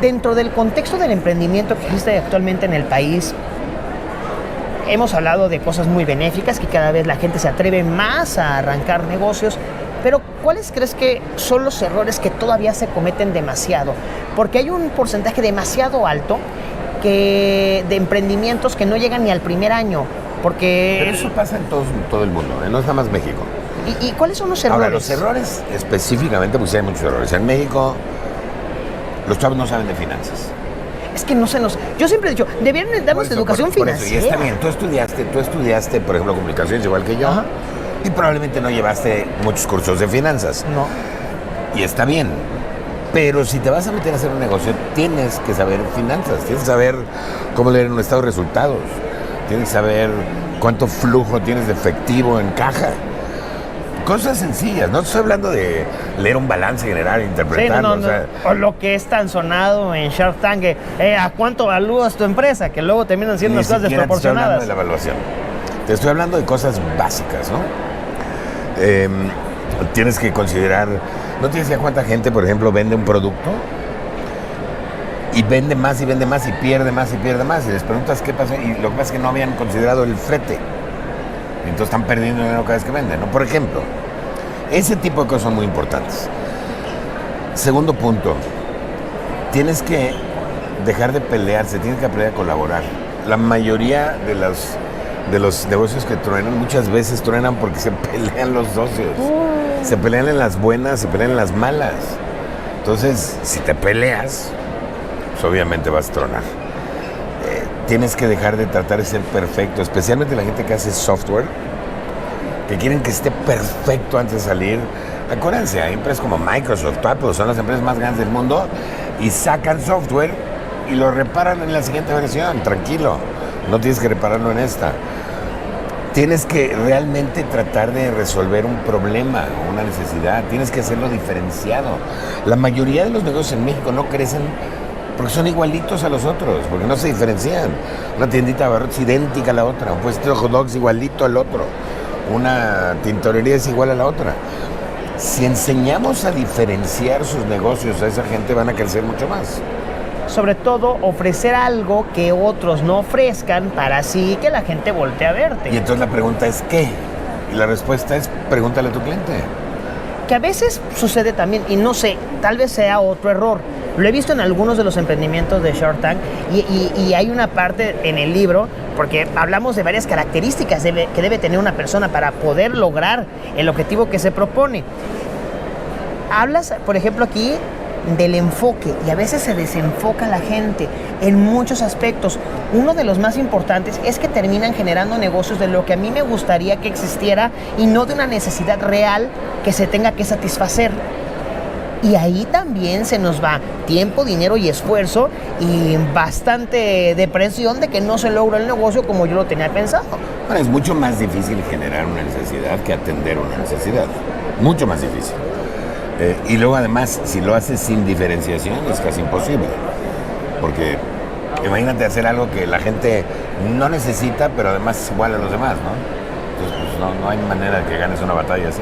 Dentro del contexto del emprendimiento que existe actualmente en el país, hemos hablado de cosas muy benéficas, que cada vez la gente se atreve más a arrancar negocios, pero ¿cuáles crees que son los errores que todavía se cometen demasiado? Porque hay un porcentaje demasiado alto de emprendimientos que no llegan ni al primer año. Porque pero eso pasa en todo el mundo, no es nada más México. ¿Y cuáles son los errores? Ahora, los errores específicamente, pues hay muchos errores. En México, los chavos no saben de finanzas. Es que no se nos... Yo siempre he dicho, deberían darnos educación financiera. Y está bien, tú estudiaste, por ejemplo, comunicaciones igual que yo. Ajá. Y probablemente no llevaste muchos cursos de finanzas. No. Y está bien. Pero si te vas a meter a hacer un negocio, tienes que saber finanzas, tienes que saber cómo leer un estado de resultados, tienes que saber cuánto flujo tienes de efectivo en caja. Cosas sencillas, no estoy hablando de leer un balance general e interpretarlo. Sí, o lo que es tan sonado en Shark Tank, ¿a cuánto evalúas tu empresa? Que luego terminan siendo unas cosas desproporcionadas. Ni siquiera te estoy hablando de la evaluación. Te estoy hablando de cosas básicas, ¿no? Tienes que considerar... ¿No tienes idea cuánta gente, por ejemplo, vende un producto? Y vende más y pierde más y pierde más. Y les preguntas qué pasó. Y lo que pasa es que no habían considerado el flete. Entonces están perdiendo dinero cada vez que venden, ¿no? Por ejemplo, ese tipo de cosas son muy importantes. Segundo punto, tienes que dejar de pelearse, tienes que aprender a colaborar. La mayoría de los negocios que truenan, muchas veces truenan porque se pelean los socios. Se pelean en las buenas, se pelean en las malas. Entonces, si te peleas, pues obviamente vas a tronar. Tienes que dejar de tratar de ser perfecto, especialmente la gente que hace software, que quieren que esté perfecto antes de salir. Acuérdense, hay empresas como Microsoft, Apple, son las empresas más grandes del mundo y sacan software y lo reparan en la siguiente versión, tranquilo, no tienes que repararlo en esta. Tienes que realmente tratar de resolver un problema, una necesidad, tienes que hacerlo diferenciado. La mayoría de los negocios en México no crecen porque son igualitos a los otros, porque no se diferencian. Una tiendita de abarrotes idéntica a la otra, un puesto de hot dogs igualito al otro, una tintorería es igual a la otra. Si enseñamos a diferenciar sus negocios a esa gente, van a crecer mucho más. Sobre todo, ofrecer algo que otros no ofrezcan para así que la gente voltee a verte. Y entonces la pregunta es ¿qué? Y la respuesta es pregúntale a tu cliente. Que a veces sucede también, y no sé, tal vez sea otro error. Lo he visto en algunos de los emprendimientos de Shark Tank y hay una parte en el libro, porque hablamos de varias características que debe tener una persona para poder lograr el objetivo que se propone. Hablas, por ejemplo, aquí del enfoque, y a veces se desenfoca la gente en muchos aspectos. Uno de los más importantes es que terminan generando negocios de lo que a mí me gustaría que existiera y no de una necesidad real que se tenga que satisfacer. Y ahí también se nos va tiempo, dinero y esfuerzo y bastante depresión de que no se logra el negocio como yo lo tenía pensado. Bueno, es mucho más difícil generar una necesidad que atender una necesidad. Mucho más difícil. Y luego además, si lo haces sin diferenciación, es casi imposible. Porque imagínate hacer algo que la gente no necesita, pero además es igual a los demás, ¿no? Entonces, pues, no hay manera de que ganes una batalla así.